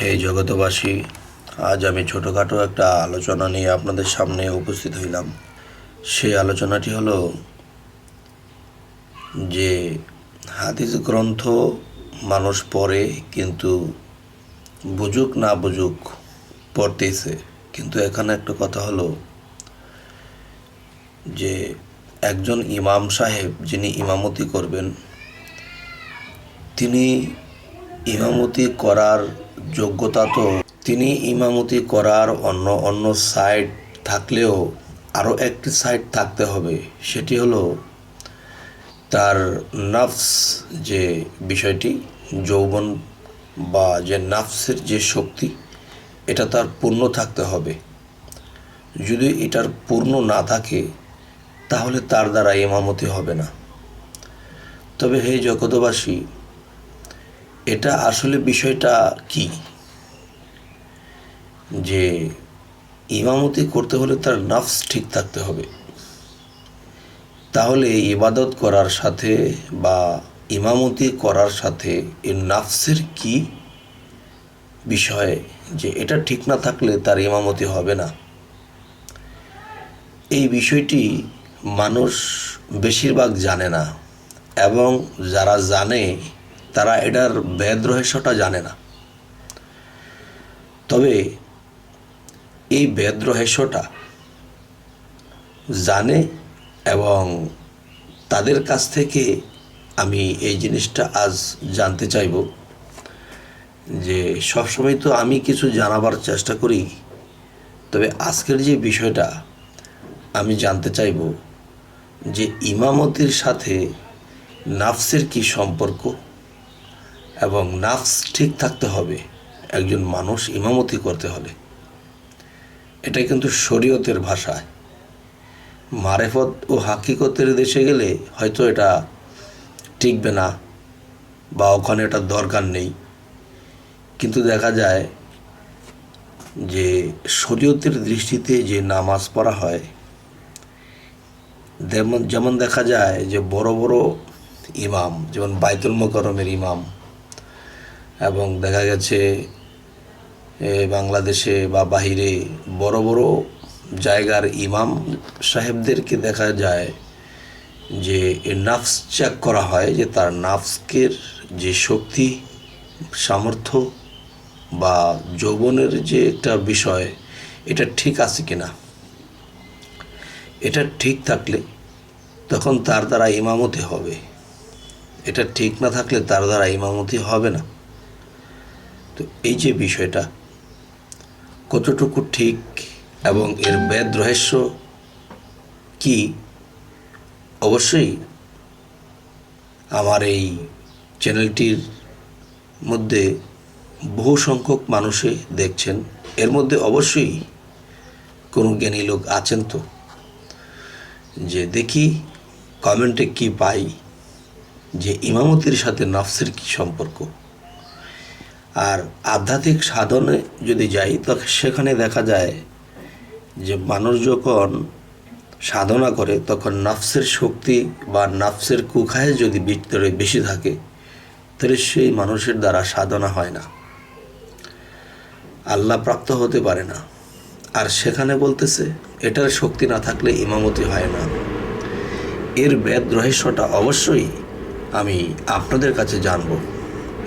হে জগতবাসী, আজ আমি ছোটোখাটো একটা আলোচনা নিয়ে আপনাদের সামনে উপস্থিত হইলাম। সেই আলোচনাটি হলো যে হাদিস গ্রন্থ মানুষ পড়ে, কিন্তু বুঝুক না বুঝুক পড়তেছে। কিন্তু এখানে একটা কথা হলো যে একজন ইমাম সাহেব যিনি ইমামতি করবেন, তিনি ইমামতি করার যোগ্যতা তো তিনি ইমামতি করার অন্য অন্য সাইড থাকলেও আরও একটি সাইড থাকতে হবে। সেটি হলো তার নাফস, যে বিষয়টি যৌবন বা যে নাফসের যে শক্তি, এটা তার পূর্ণ থাকতে হবে। যদি এটার পূর্ণ না থাকে তাহলে তার দ্বারা ইমামতি হবে না। তবে হে জগতবাসী, এটা আসলে বিষয়টা কি, যে ইমামতি করতে হলে তার নাফস ঠিক থাকতে হবে। তাহলে ইবাদত করার সাথে বা ইমামতি করার সাথে এই নাফসের কি বিষয়, যে এটা ঠিক না থাকলে তার ইমামতি হবে না। এই বিষয়টি মানুষ বেশিরভাগ জানে না, এবং যারা জানে তারা এটার ভেদ রহস্যটা জানে না। তবে এই ভেদ রহস্যটা জানে, এবং তাদের কাছ থেকে আমি এই জিনিসটা আজ জানতে চাইব। যে সবসময় তো আমি কিছু জানাবার চেষ্টা করি, তবে আজকের যে বিষয়টা আমি জানতে চাইব যে ইমামতির সাথে নাফসের কি সম্পর্ক, এবং নাফস ঠিক থাকতে হবে একজন মানুষ ইমামতি করতে হলে। এটা কিন্তু শরীয়তের ভাষায়। মারেফত ও হাকিকতের দেশে গেলে হয়তো এটা টিকবে না, বা ওখানে এটা দরকার নেই। কিন্তু দেখা যায় যে শরীয়তের দৃষ্টিতে যে নামাজ পড়া হয়, যেমন দেখা যায় যে বড় বড় ইমাম, যেমন বাইতুল মোকাররমের ইমাম, এবং দেখা গেছে বাংলাদেশে বা বাহিরে বড় বড় জায়গার ইমাম সাহেবদেরকে দেখা যায় যে নাফস চেক করা হয়, যে তার নাফসকের যে শক্তি, সামর্থ্য বা যৌবনের যে একটা বিষয়, এটা ঠিক আছে কিনা। এটা ঠিক থাকলে তখন তার দ্বারা ইমামতি হবে। এটা ঠিক না থাকলে তার দ্বারা ইমামতি হবে না। তো এই যে বিষয়টা কতটুকু ঠিক এবং এর ভেদ রহস্য কি, অবশ্যই আমার এই চ্যানেলটির মধ্যে বহু সংখ্যক মানুষে দেখছেন, এর মধ্যে অবশ্যই কোনো জ্ঞানী লোক আছেন। তো যে দেখি কমেন্টে কি পাই, যে ইমামতির সাথে নাফসের কি সম্পর্ক। আর আধ্যাত্মিক সাধনে যদি যাই, তখন সেখানে দেখা যায় যে মানুষ যখন সাধনা করে, তখন নাফসের শক্তি বা নাফসের কুখায় যদি ভিতরে বেশি থাকে, তাহলে সেই মানুষের দ্বারা সাধনা হয় না, আল্লাহ প্রাপ্ত হতে পারে না। আর সেখানে বলতেছে এটার শক্তি না থাকলে ইমামতি হয় না। এর ভেদ রহস্যটা অবশ্যই আমি আপনাদের কাছে জানব।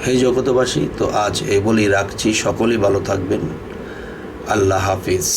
হে জগতবাসী, তো আজ এই বলেই রাখছি। সকলেই ভালো থাকবেন। আল্লাহ হাফিজ।